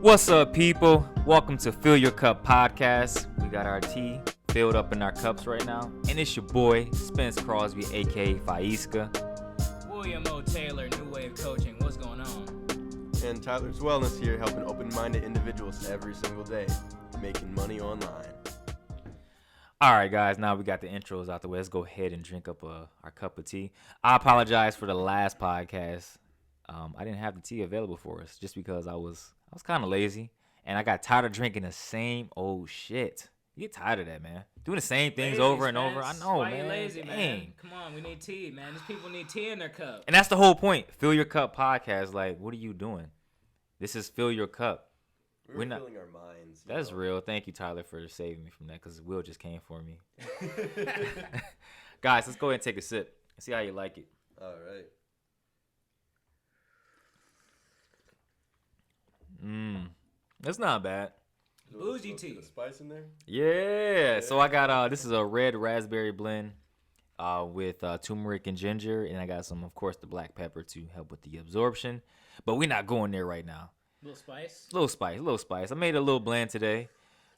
What's up, people? Welcome to Fill Your Cup Podcast. We got our tea filled up in our cups right now. And it's your boy, Spence Crosby, a.k.a. Faiska. William O. Taylor, New Wave Coaching. What's going on? And Tyler's Wellness here, helping open-minded individuals every single day, making money online. All right, guys, now we got the intros out the way. Let's go ahead and drink up our cup of tea. I apologize for the last podcast. I didn't have the tea available for us just because I was kind of lazy, and I got tired of drinking the same old shit. You get tired of that, man. Doing the same things over and over. I know, Why man. You lazy, Dang. man? Come on, we need tea, man. These people need tea in their cup. And that's the whole point. Fill Your Cup Podcast. Like, what are you doing? This is Fill Your Cup. We're not filling our minds. That's real. Thank you, Tyler, for saving me from that, because Will just came for me. Guys, let's go ahead and take a sip. See how you like it. All right. That's not bad. Bougie tea. The spice in there? Yeah. So I got this is a red raspberry blend with turmeric and ginger, and I got some, of course, the black pepper to help with the absorption. But we're not going there right now. Little spice. Little spice. I made a little blend today.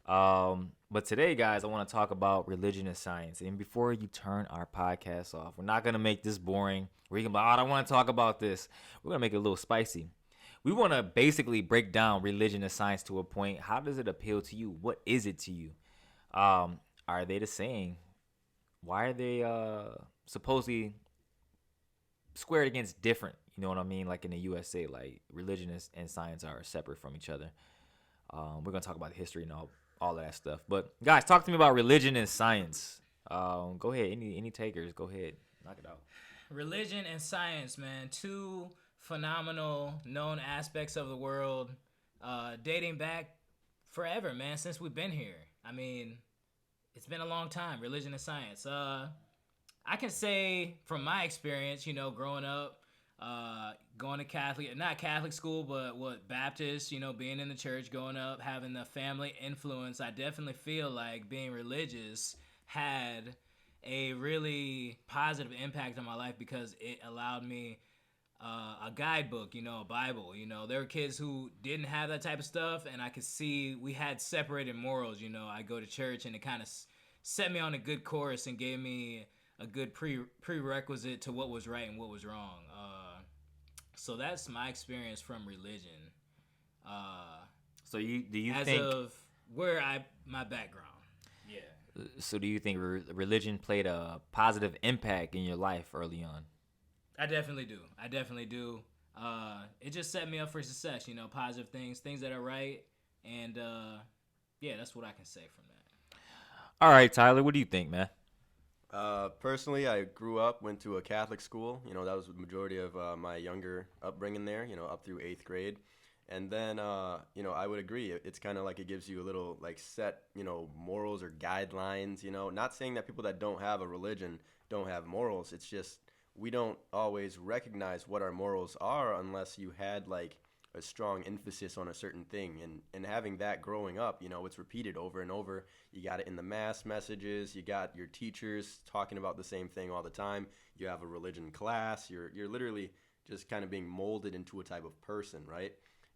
But today, guys, I want to talk about religion and science. And before you turn our podcast off, we're not gonna make this boring. Where you can be like, I don't want to talk about this. We're gonna make it a little spicy. We want to basically break down religion and science to a point. How does it appeal to you? What is it to you? Are they the same? Why are they supposedly squared against different? You know what I mean? Like in the USA, like religion and science are separate from each other. We're going to talk about the history and all that stuff. But guys, talk to me about religion and science. Go ahead. Any takers? Go ahead. Knock it out. Religion and science, man. Two phenomenal known aspects of the world, dating back forever, man, since we've been here. I mean, it's been a long time, religion and science. I can say from my experience, you know, growing up, going to not Catholic school, but Baptist, you know, being in the church, growing up, having the family influence, I definitely feel like being religious had a really positive impact on my life because it allowed me a guidebook, you know, a Bible. You know, there were kids who didn't have that type of stuff, and I could see we had separated morals. You know, I go to church, and it kind of set me on a good course and gave me a good prerequisite to what was right and what was wrong. So that's my experience from religion. So do you as think, of where my background? Yeah. So do you think religion played a positive impact in your life early on? I definitely do. It just set me up for success, you know, positive things that are right. And, yeah, that's what I can say from that. All right, Tyler, what do you think, man? Personally, I grew up, went to a Catholic school. You know, that was the majority of my younger upbringing there, you know, up through 8th grade. And then, you know, I would agree. It's kind of like it gives you a little, like, set, you know, morals or guidelines, you know. Not saying that people that don't have a religion don't have morals. It's just we don't always recognize what our morals are unless you had like a strong emphasis on a certain thing. And having that growing up, you know, it's repeated over and over. You got it in the mass messages. You got your teachers talking about the same thing all the time. You have a religion class. You're literally just kind of being molded into a type of person, right?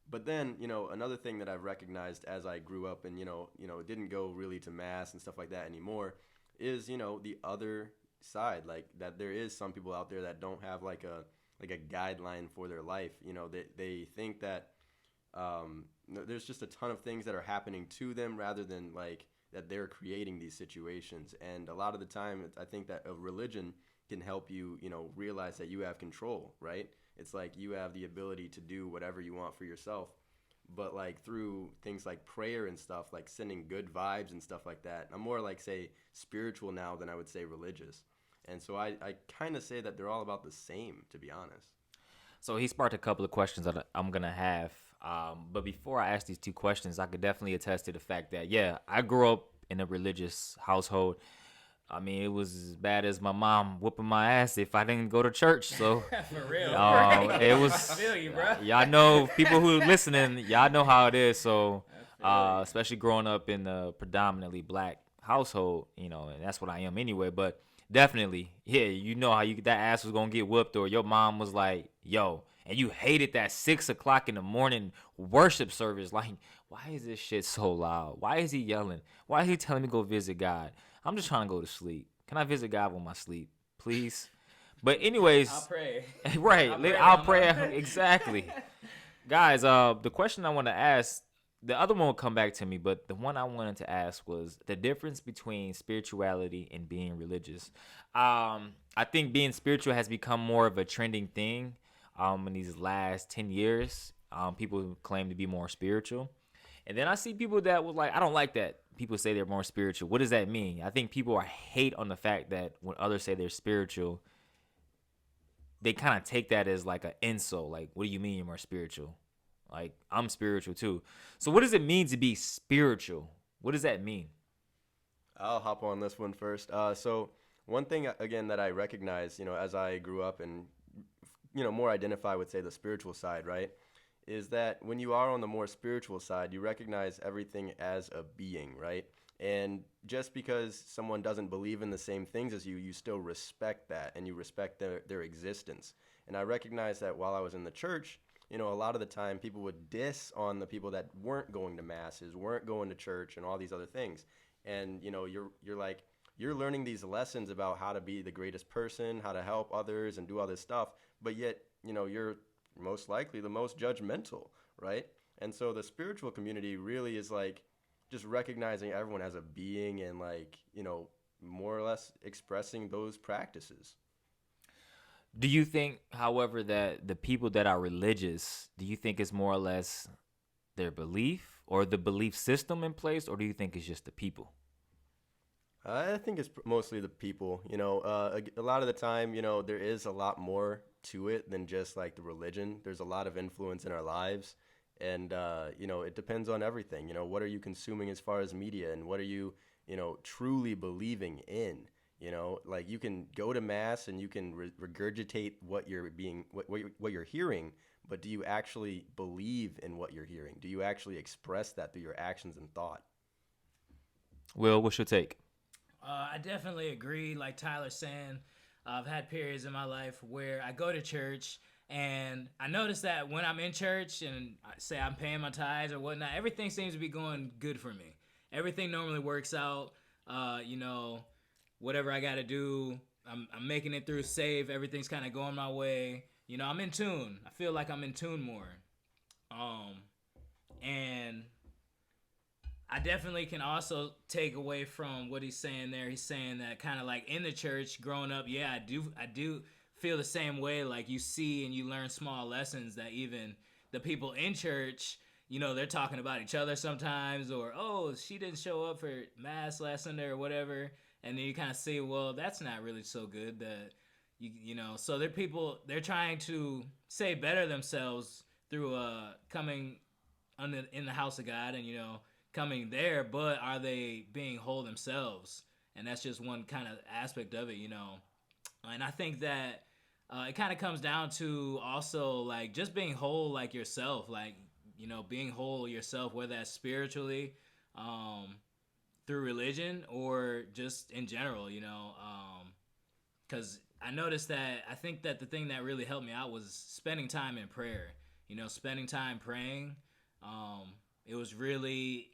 But then, you know, another thing that I've recognized as I grew up and, you know, didn't go really to mass and stuff like that anymore is, you know, the other side, like that there is some people out there that don't have like a guideline for their life. You know, they think that there's just a ton of things that are happening to them rather than like that they're creating these situations. And a lot of the time I think that a religion can help you, you know, realize that you have control, right? It's like you have the ability to do whatever you want for yourself. But like through things like prayer and stuff, like sending good vibes and stuff like that, I'm more like say spiritual now than I would say religious. And so I kind of say that they're all about the same, to be honest. So he sparked a couple of questions that I'm going to have. But before I ask these two questions, I could definitely attest to the fact that, yeah, I grew up in a religious household. I mean, it was as bad as my mom whooping my ass if I didn't go to church. So For real. it was, I feel you, bro. y'all know, people who are listening, y'all know how it is. So especially growing up in a predominantly black household, you know, and that's what I am anyway. But definitely, yeah, you know how you that ass was gonna get whooped, or your mom was like, "Yo," and you hated that 6 o'clock in the morning worship service. Like, why is this shit so loud? Why is he yelling? Why is he telling me to go visit God? I'm just trying to go to sleep. Can I visit God with my sleep, please? But anyways, I'll pray. right? I'll I'll pray, pray Mama. exactly, guys. The question I want to ask, the other one will come back to me, but the one I wanted to ask was the difference between spirituality and being religious. I think being spiritual has become more of a trending thing. In these last 10 years, people claim to be more spiritual, and then I see people that would like, I don't like that. People say they're more spiritual. What does that mean? I think people are hate on the fact that when others say they're spiritual, they kind of take that as like an insult. Like, what do you mean you're more spiritual? Like, I'm spiritual too. So what does it mean to be spiritual? What does that mean? I'll hop on this one first. So one thing again that I recognize, you know, as I grew up and you know more identify with say the spiritual side, right, is that when you are on the more spiritual side, you recognize everything as a being, right? And just because someone doesn't believe in the same things as you still respect that and you respect their existence. And I recognize that while I was in the church, you know, a lot of the time people would diss on the people that weren't going to masses, weren't going to church, and all these other things. And you know, you're like you're learning these lessons about how to be the greatest person, how to help others, and do all this stuff. But yet, you know, you're most likely the most judgmental, right? And so the spiritual community really is like just recognizing everyone as a being and like, you know, more or less expressing those practices. Do you think, however, that the people that are religious, do you think it's more or less their belief or the belief system in place, or do you think it's just the people? I think it's mostly the people. You know, a lot of the time, you know, there is a lot more to it than just like the religion. There's a lot of influence in our lives, and you know, it depends on everything. You know, what are you consuming as far as media, and what are you, you know, truly believing in? You know, like you can go to mass and you can regurgitate what you're being, what you're hearing, but do you actually believe in what you're hearing? Do you actually express that through your actions and thought? Will, what's your take? I definitely agree. Like Tyler's saying, I've had periods in my life where I go to church and I notice that when I'm in church and I say I'm paying my tithes or whatnot, everything seems to be going good for me. Everything normally works out. You know, whatever I got to do, I'm making it through safe. Everything's kind of going my way. You know, I'm in tune. I feel like I'm in tune more. And I definitely can also take away from what he's saying there. He's saying that kind of like in the church growing up, yeah, I do feel the same way. Like you see and you learn small lessons that even the people in church, you know, they're talking about each other sometimes, or, oh, she didn't show up for mass last Sunday or whatever. And then you kind of see, well, that's not really so good that, you know, so they're trying to say better themselves through coming in the house of God and, you know, coming there, but are they being whole themselves? And that's just one kind of aspect of it, you know. And I think that it kind of comes down to also like just being whole, like yourself, like, you know, being whole yourself, whether that's spiritually, through religion, or just in general, you know. Because I noticed that I think that the thing that really helped me out was spending time in prayer, you know, spending time praying. It was really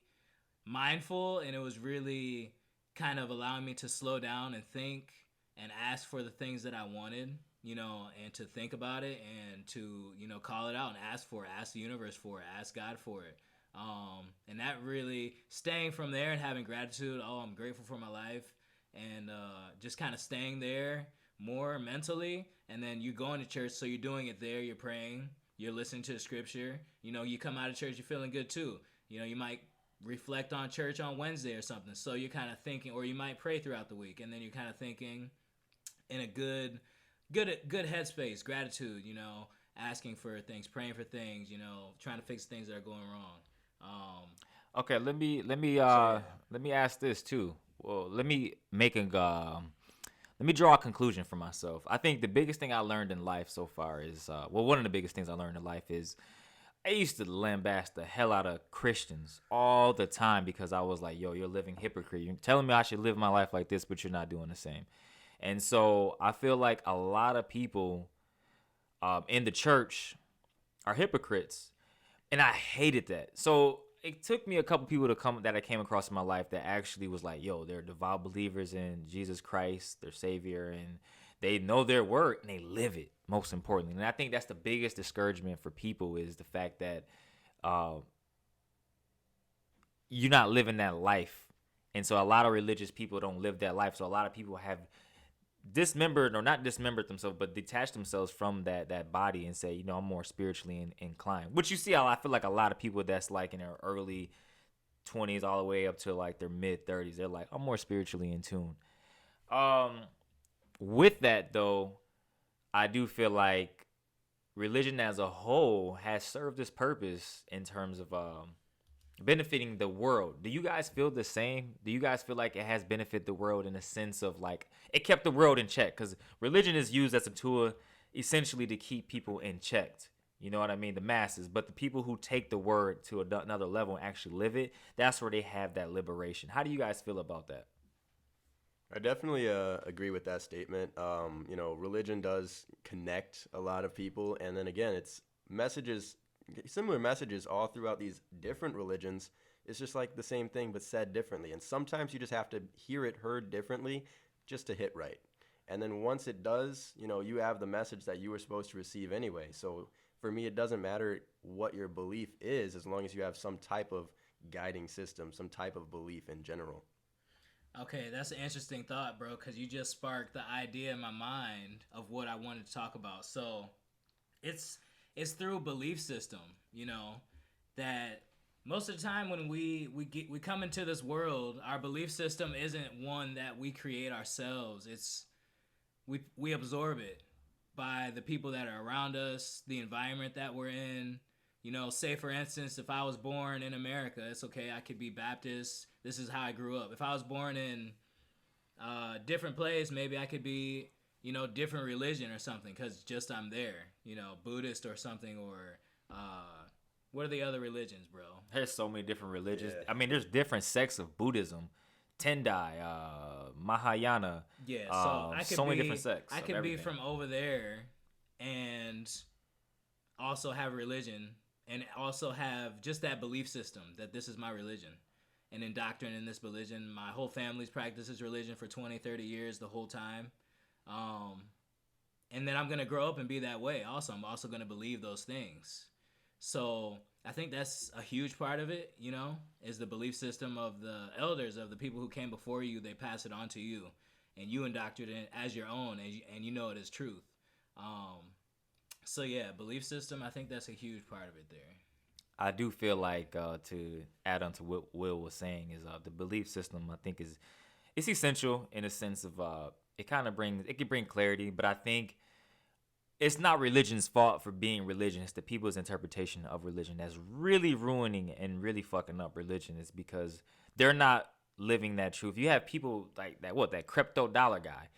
mindful, and it was really kind of allowing me to slow down and think and ask for the things that I wanted, you know, and to think about it and to, you know, call it out and ask the universe for it, ask God for it. And that really staying from there and having gratitude. Oh, I'm grateful for my life, and just kind of staying there more mentally. And then you going to church, so you're doing it there. You're praying, you're listening to the scripture. You know, you come out of church, you're feeling good too. You know, you might reflect on church on Wednesday or something. So you're kind of thinking, or you might pray throughout the week, and then you're kind of thinking in a good headspace, gratitude, you know, asking for things, praying for things, you know, trying to fix things that are going wrong. Okay, let me ask this too. Well, let me draw a conclusion for myself. I think the biggest thing I learned in life so far is one of the biggest things I learned in life is I used to lambast the hell out of Christians all the time because I was like, yo, you're a living hypocrite. You're telling me I should live my life like this, but you're not doing the same. And so I feel like a lot of people in the church are hypocrites. And I hated that. So it took me a couple people to come that I came across in my life that actually was like, yo, they're devout believers in Jesus Christ, their Savior, and they know their word and they live it, most importantly. And I think that's the biggest discouragement for people is the fact that uh, you're not living that life. And so a lot of religious people don't live that life. So a lot of people have dismembered or not dismembered themselves, but detached themselves from that body and say, I'm more spiritually inclined. Which you see, I feel like a lot of people that's like in their early 20s all the way up to like their mid 30s, they're like, I'm more spiritually in tune. With that though, I do feel like religion as a whole has served its purpose in terms of benefiting the world. Do you guys feel the same? Do you guys feel like it has benefited the world in a sense of like it kept the world in check? Because religion is used as a tool essentially to keep people in check. You know what I mean? The masses. But the people who take the word to another level and actually live it, that's where they have that liberation. How do you guys feel about that? I definitely agree with that statement. Religion does connect a lot of people. And then again, it's similar messages all throughout these different religions. It's just like the same thing, but said differently. And sometimes you just have to hear it heard differently just to hit right. And then once it does, you have the message that you were supposed to receive anyway. So for me, it doesn't matter what your belief is as long as you have some type of guiding system, some type of belief in general. Okay, that's an interesting thought, bro, because you just sparked the idea in my mind of what I wanted to talk about. So it's through belief system, that most of the time when we come into this world, our belief system isn't one that we create ourselves. It's we absorb it by the people that are around us, the environment that we're in. Say for instance, if I was born in America, it's okay. I could be Baptist. This is how I grew up. If I was born in a different place, maybe I could be, different religion or something because just I'm there, Buddhist or something or what are the other religions, bro? There's so many different religions. Yeah. I mean, there's different sects of Buddhism, Tendai, Mahayana. Yeah, so I could so many be, different sects. I of could be everything. from over there and also have religion and also have just that belief system that this is my religion and indoctrinate in this religion. My whole family's practices religion for 20, 30 years the whole time. And then I'm going to grow up and be that way. Also, I'm also going to believe those things. So I think that's a huge part of it, is the belief system of the elders, of the people who came before you. They pass it on to you and you indoctrinate it as your own and you know it is truth. So yeah, belief system, I think that's a huge part of it there. I do feel like to add on to what Will was saying is the belief system. I think it's essential in a sense of it can bring clarity, but I think it's not religion's fault for being religion. It's the people's interpretation of religion that's really ruining and really fucking up religion. Is because they're not living that truth. You have people like that crypto dollar guy.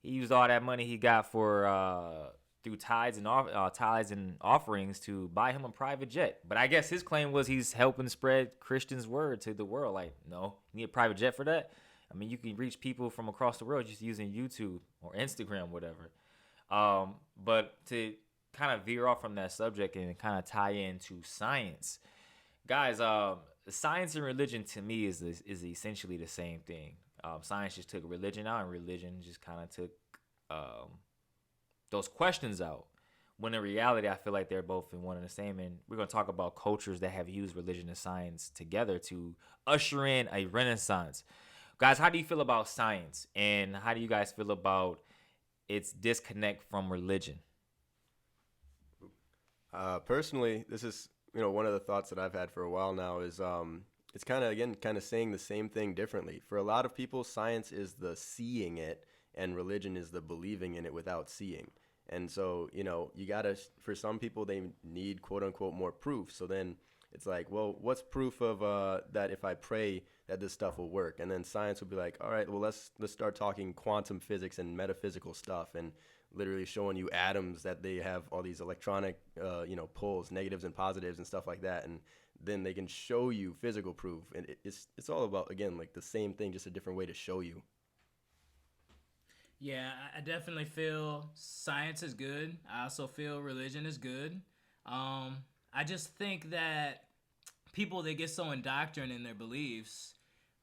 He used all that money he got for through tithes and offerings to buy him a private jet. But I guess his claim was he's helping spread Christian's word to the world. Like, no, you need a private jet for that? I mean, you can reach people from across the world just using YouTube or Instagram, whatever. But to kind of veer off from that subject and kind of tie into science, guys, science and religion to me is essentially the same thing. Science just took religion out, and religion just kind of took those questions out. When in reality, I feel like they're both in one and the same. And we're going to talk about cultures that have used religion and science together to usher in a renaissance. Guys, how do you feel about science? And how do you guys feel about its disconnect from religion? Personally, this is one of the thoughts that I've had for a while now is it's kind of saying the same thing differently. For a lot of people, science is the seeing it, and religion is the believing in it without seeing. And so, you gotta, for some people, they need quote unquote more proof. So then It's like, well, what's proof of that if I pray that this stuff will work? And then science will be like, all right, well, let's start talking quantum physics and metaphysical stuff, and literally showing you atoms that they have all these electronic, poles, negatives and positives and stuff like that, and then they can show you physical proof. And it's all about, again, like the same thing, just a different way to show you. Yeah, I definitely feel science is good. I also feel religion is good. I just think that people, they get so indoctrinated in their beliefs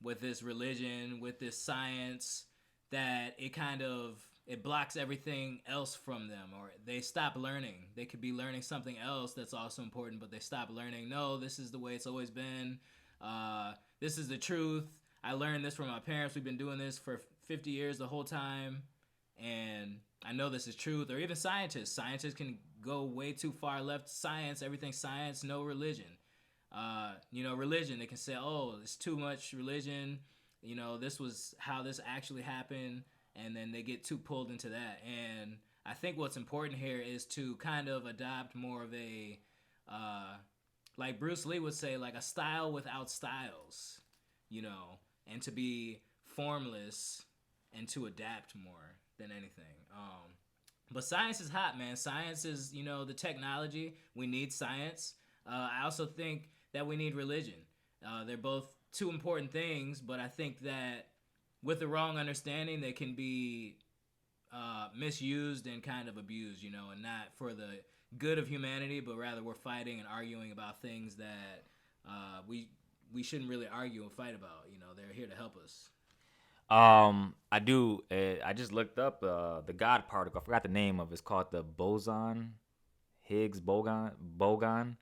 with this religion, with this science, that it blocks everything else from them, or they stop learning. They could be learning something else that's also important, but they stop learning. No, this is the way it's always been. This is the truth. I learned this from my parents. We've been doing this for 50 years the whole time, and I know this is truth. Or even scientists. Scientists can go way too far left. Science, everything science, no religion. Religion, they can say, oh, it's too much religion. This was how this actually happened. And then they get too pulled into that. And I think what's important here is to kind of adopt more of a, like Bruce Lee would say, like a style without styles, and to be formless and to adapt more than anything. But science is hot, man. Science is, the technology. We need science. I also think that we need religion. They're both two important things, but I think that with the wrong understanding, they can be misused and kind of abused, and not for the good of humanity, but rather we're fighting and arguing about things that we shouldn't really argue and fight about. They're here to help us. I do. I just looked up the God particle. I forgot the name of it. It's called the Higgs boson.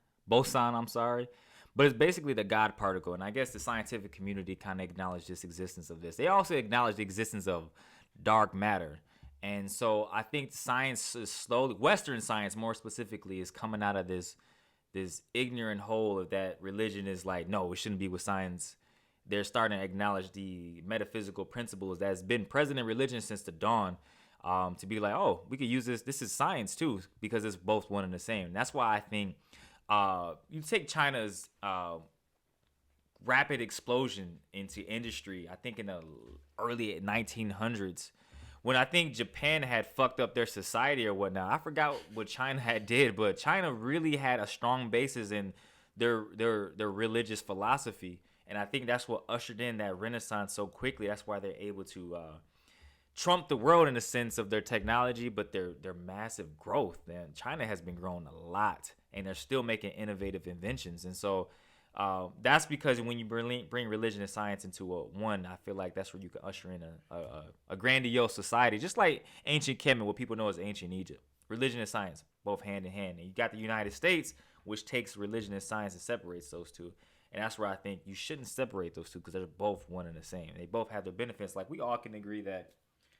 I'm sorry, but it's basically the God particle. And I guess the scientific community kind of acknowledged this existence of this. They also acknowledge the existence of dark matter. And so I think science is slowly, Western science more specifically, is coming out of this ignorant hole of that religion is like, no, it shouldn't be with science. They're starting to acknowledge the metaphysical principles that's been present in religion since the dawn, to be like, oh, we could use this. This is science too, because it's both one and the same. And that's why I think you take China's rapid explosion into industry, I think in the early 1900s, when I think Japan had fucked up their society or whatnot. I forgot what China had did, but China really had a strong basis in their religious philosophy. And I think that's what ushered in that renaissance so quickly. That's why they're able to trump the world in the sense of their technology, but their massive growth. And China has been growing a lot, and they're still making innovative inventions. And so that's because when you bring religion and science into one, I feel like that's where you can usher in a grandiose society, just like ancient Kemet, what people know as ancient Egypt. Religion and science, both hand in hand. And you got the United States, which takes religion and science and separates those two. And that's where I think you shouldn't separate those two, because they're both one and the same. They both have their benefits. Like, we all can agree that.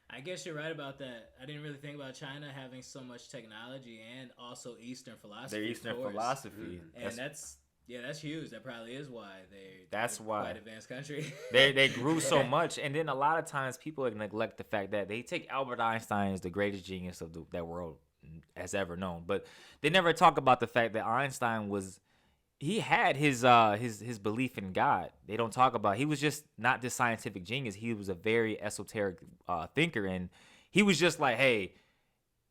I guess you're right about that. I didn't really think about China having so much technology and also Eastern philosophy. Their Eastern philosophy. Mm-hmm. And that's huge. That probably is why they're quite an advanced country. they grew so much. And then a lot of times people neglect the fact that they take Albert Einstein as the greatest genius of that world has ever known. But they never talk about the fact that Einstein he had his belief in God. They don't talk about, he was just not this scientific genius. He was a very esoteric thinker, and he was just like, hey,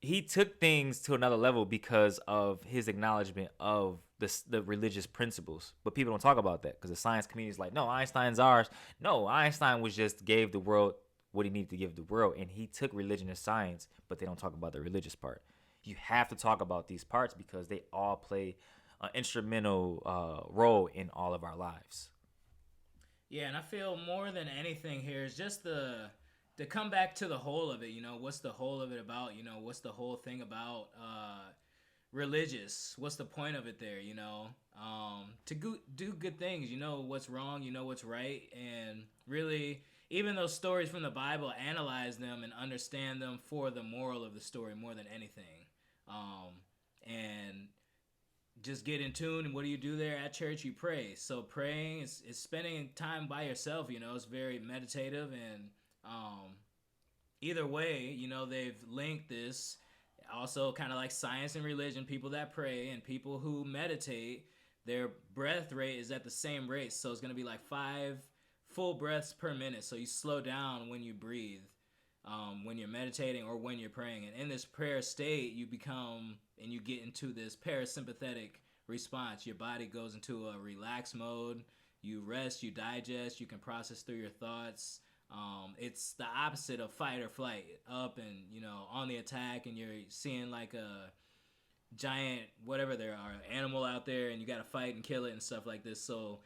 he took things to another level because of his acknowledgement of the religious principles. But people don't talk about that because the science community is like, no, Einstein's ours. No, Einstein gave the world what he needed to give the world, and he took religion and science, but they don't talk about the religious part. You have to talk about these parts because they all play an instrumental role in all of our lives. Yeah, and I feel more than anything here is just to come back to the whole of it. What's the whole of it about? What's the whole thing about religious? What's the point of it there? To do good things. What's wrong, what's right, and really, even those stories from the Bible, analyze them and understand them for the moral of the story more than anything. And just get in tune. And what do you do there at church? You pray. So praying is spending time by yourself. It's very meditative. And either way, they've linked this also kind of like science and religion. People that pray and people who meditate, their breath rate is at the same rate. So it's going to be like 5 full breaths per minute. So you slow down when you breathe, when you're meditating or when you're praying. And in this prayer state, you become and you get into this parasympathetic response. Your body goes into a relaxed mode. You rest, you digest, you can process through your thoughts. It's the opposite of fight or flight, up and, on the attack, and you're seeing like a giant, whatever there are, animal out there, and you got to fight and kill it and stuff like this. So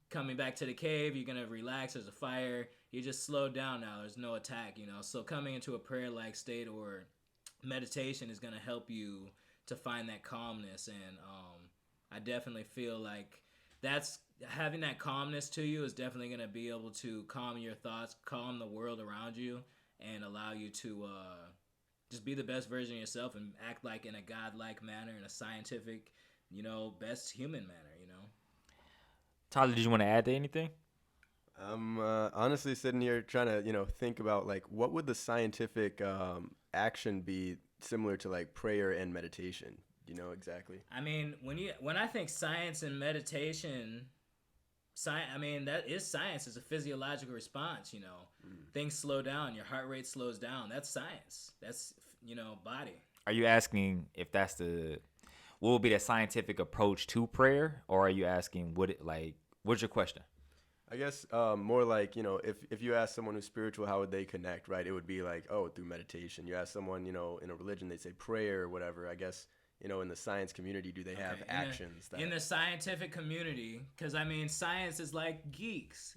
coming back to the cave, you're going to relax. There's a fire. You just slowed down now. There's no attack, So coming into a prayer-like state or meditation is going to help you to find that calmness. And I definitely feel like that's having that calmness to you is definitely going to be able to calm your thoughts, calm the world around you, and allow you to just be the best version of yourself and act like in a godlike manner, in a scientific, best human manner, Tyler, did you want to add to anything? I'm honestly sitting here trying to, think about like what would the scientific action be similar to like prayer and meditation? Exactly. I mean, when I think science and meditation, that is science. It's a physiological response. Things slow down. Your heart rate slows down. That's science. That's body. Are you asking if that's what would be the scientific approach to prayer, or are you asking what's your question? I guess more like, if you ask someone who's spiritual, how would they connect, right? It would be like, through meditation. You ask someone, in a religion, they say prayer or whatever. I guess, in the science community, do they have actions? In the scientific community, because, science is like geeks,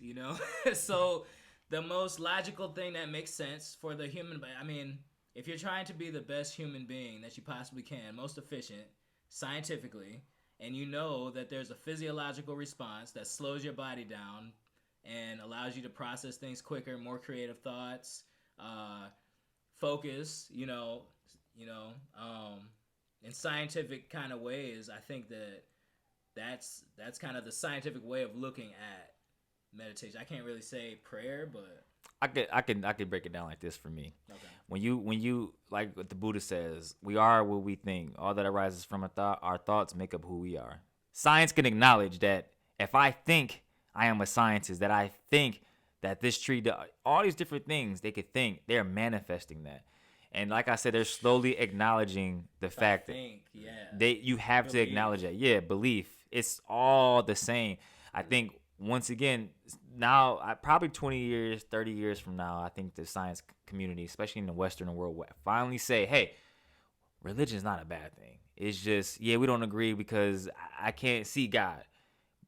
So the most logical thing that makes sense for the human, if you're trying to be the best human being that you possibly can, most efficient, scientifically, and that there's a physiological response that slows your body down and allows you to process things quicker, more creative thoughts, focus, in scientific kind of ways. I think that's kind of the scientific way of looking at meditation. I can't really say prayer, but I could break it down like this for me. okay. When you like what the Buddha says, we are what we think. All that arises from our thoughts make up who we are. Science can acknowledge that if I think I am a scientist, that I think that this tree, all these different things they could think, they're manifesting that. And like I said, they're slowly acknowledging the fact that you have to acknowledge that. Yeah, belief. It's all the same. I think once again, now, probably 20 years, 30 years from now, I think the science community, especially in the Western world, will finally say, hey, religion is not a bad thing. It's just, we don't agree because I can't see God.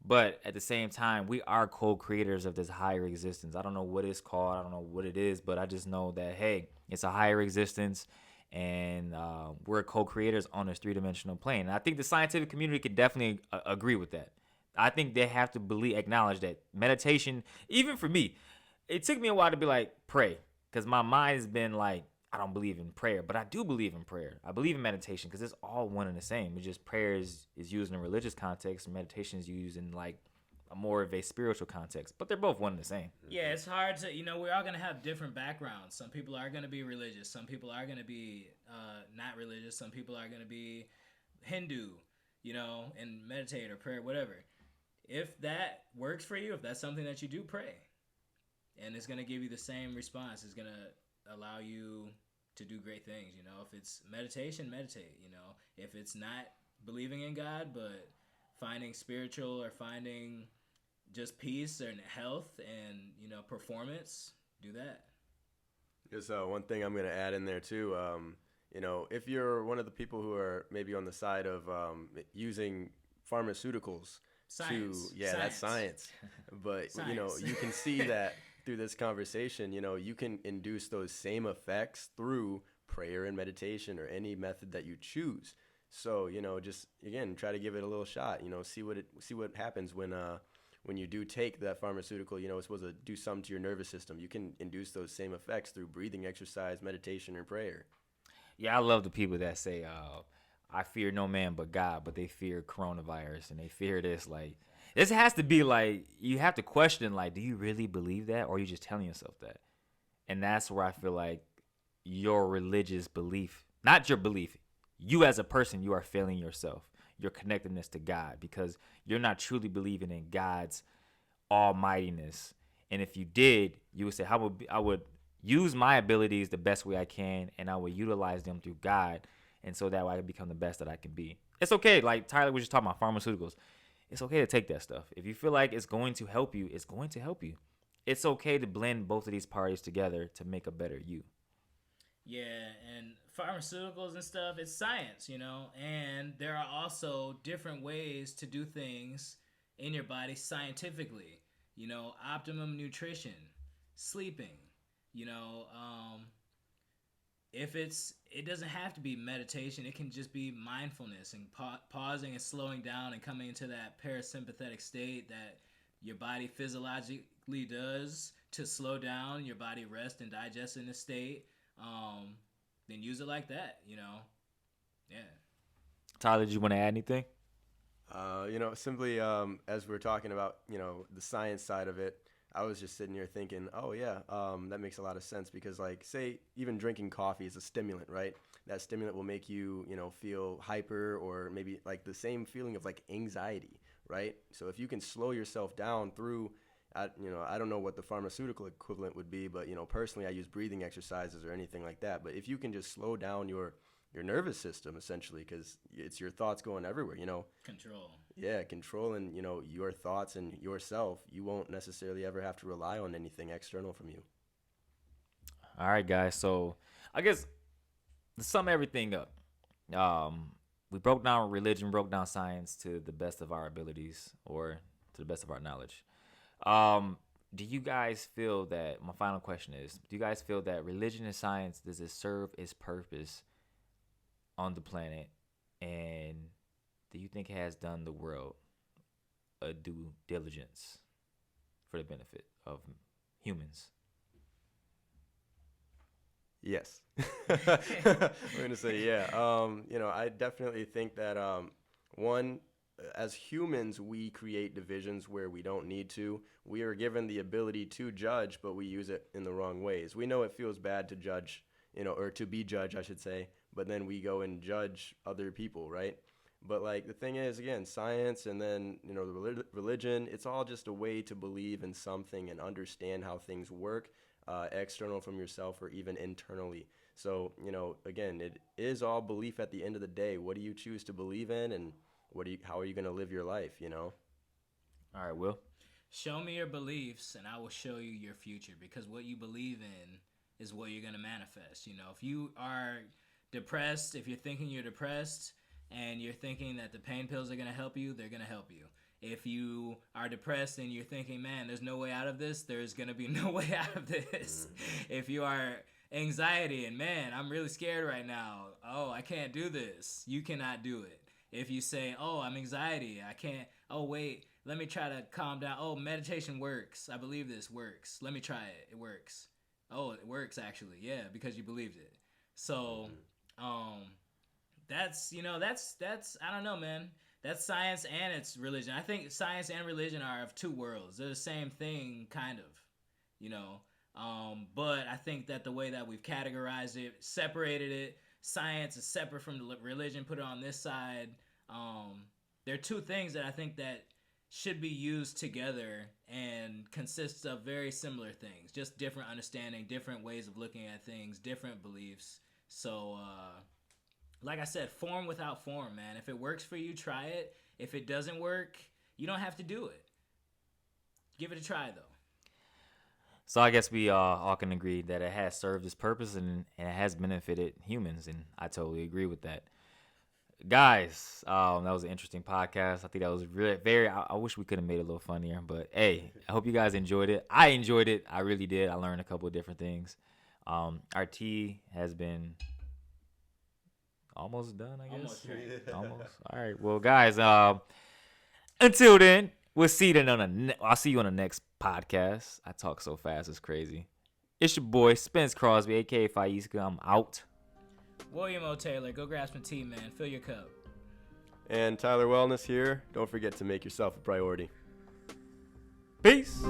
But at the same time, we are co-creators of this higher existence. I don't know what it's called. I don't know what it is, but I just know that, hey, it's a higher existence, and we're co-creators on this three-dimensional plane. And I think the scientific community could definitely agree with that. I think they have to acknowledge that meditation, even for me, it took me a while to be like, pray. Because my mind has been like, I don't believe in prayer, but I do believe in prayer. I believe in meditation because it's all one and the same. It's just prayer is used in a religious context, and meditation is used in like a more of a spiritual context. But they're both one and the same. Yeah, it's hard to, we're all going to have different backgrounds. Some people are going to be religious. Some people are going to be not religious. Some people are going to be Hindu, and meditate or prayer, whatever. If that works for you, if that's something that you do, pray. And it's going to give you the same response. It's going to allow you to do great things. If it's meditation, meditate. If it's not believing in God, but finding spiritual or finding just peace and health and, performance, do that. Just one thing I'm going to add in there too. If you're one of the people who are maybe on the side of using pharmaceuticals, Science. That's science. But, Science. You can see that through this conversation, you can induce those same effects through prayer and meditation or any method that you choose. So, just, again, try to give it a little shot, see what happens when you do take that pharmaceutical, it's supposed to do something to your nervous system. You can induce those same effects through breathing exercise, meditation, and prayer. Yeah, I love the people that say, I fear no man but God, but they fear coronavirus and they fear this. Like, this has to be like, you have to question, like, do you really believe that, or are you just telling yourself that? And that's where I feel like your religious belief, not your belief, you as a person, you are failing yourself. your connectedness to God, because you're not truly believing in God's almightiness. And if you did, you would say, I would use my abilities the best way I can, and I would utilize them through God, and so that way I can become the best that I can be. It's okay. Like Tyler was just talking about pharmaceuticals. It's okay to take that stuff. If you feel like it's going to help you, it's going to help you. It's okay to blend both of these parties together to make a better you. Yeah, and pharmaceuticals and stuff, it's science, and there are also different ways to do things in your body scientifically. Optimum nutrition, sleeping, it doesn't have to be meditation. It can just be mindfulness and pausing and slowing down and coming into that parasympathetic state that your body physiologically does to slow down, your body rest and digest in a state. Then use it like that, Yeah. Tyler, did you want to add anything? Simply as we're talking about, the science side of it, I was just sitting here thinking, oh yeah, that makes a lot of sense, because like, say even drinking coffee is a stimulant, right? That stimulant will make you, feel hyper, or maybe like the same feeling of like anxiety, right? So if you can slow yourself down through, I don't know what the pharmaceutical equivalent would be, but personally I use breathing exercises or anything like that. But if you can just slow down your nervous system, essentially, because it's your thoughts going everywhere, Control. Yeah, controlling, your thoughts and yourself, you won't necessarily ever have to rely on anything external from you. All right, guys. So I guess to sum everything up, we broke down religion, broke down science to the best of our abilities, or to the best of our knowledge. Do you guys feel that, my final question is, do you guys feel that religion and science, does it serve its purpose on the planet? And do you think it has done the world a due diligence for the benefit of humans? Yes. I'm going to say, yeah. I definitely think that, one, as humans, we create divisions where we don't need to. We are given the ability to judge, but we use it in the wrong ways. We know it feels bad to judge, or to be judged, I should say, but then we go and judge other people, right? But like, the thing is, again, science and then, the religion, it's all just a way to believe in something and understand how things work, external from yourself or even internally. So, again, it is all belief at the end of the day. What do you choose to believe in, and how are you going to live your life, All right, Will. Show me your beliefs and I will show you your future, because what you believe in is what you're going to manifest. If you are depressed, if you're thinking you're depressed and you're thinking that the pain pills are going to help you, they're going to help you. If you are depressed and you're thinking, man, there's no way out of this, there's going to be no way out of this. If you are anxiety and, man, I'm really scared right now, oh, I can't do this, you cannot do it. If you say, oh, I'm anxiety, I can't, oh, wait, let me try to calm down. Oh, meditation works. I believe this works. Let me try it. It works. Oh, it works actually. Yeah, because you believed it. So, that's I don't know, man. That's science and it's religion. I think science and religion are of two worlds. They're the same thing, kind of, but I think that the way that we've categorized it, separated it, science is separate from the religion, put it on this side. There are two things that I think that should be used together and consists of very similar things, just different understanding, different ways of looking at things, different beliefs. So, like I said, form without form, man. If it works for you, try it. If it doesn't work, you don't have to do it. Give it a try, though. So I guess we all can agree that it has served its purpose and it has benefited humans, and I totally agree with that. Guys, that was an interesting podcast. I think that was really I wish we could have made it a little funnier, but hey, I hope you guys enjoyed it. I enjoyed it. I really did. I learned a couple of different things. Our tea has been almost done, I guess. Almost. All right. Well, guys, until then, we'll see you I'll see you on the next podcast. I talk so fast, it's crazy. It's your boy Spence Crosby, aka Faiska. I'm out. William O. Taylor, go grab some tea, man. Fill your cup. And Tyler Wellness here. Don't forget to make yourself a priority. Peace.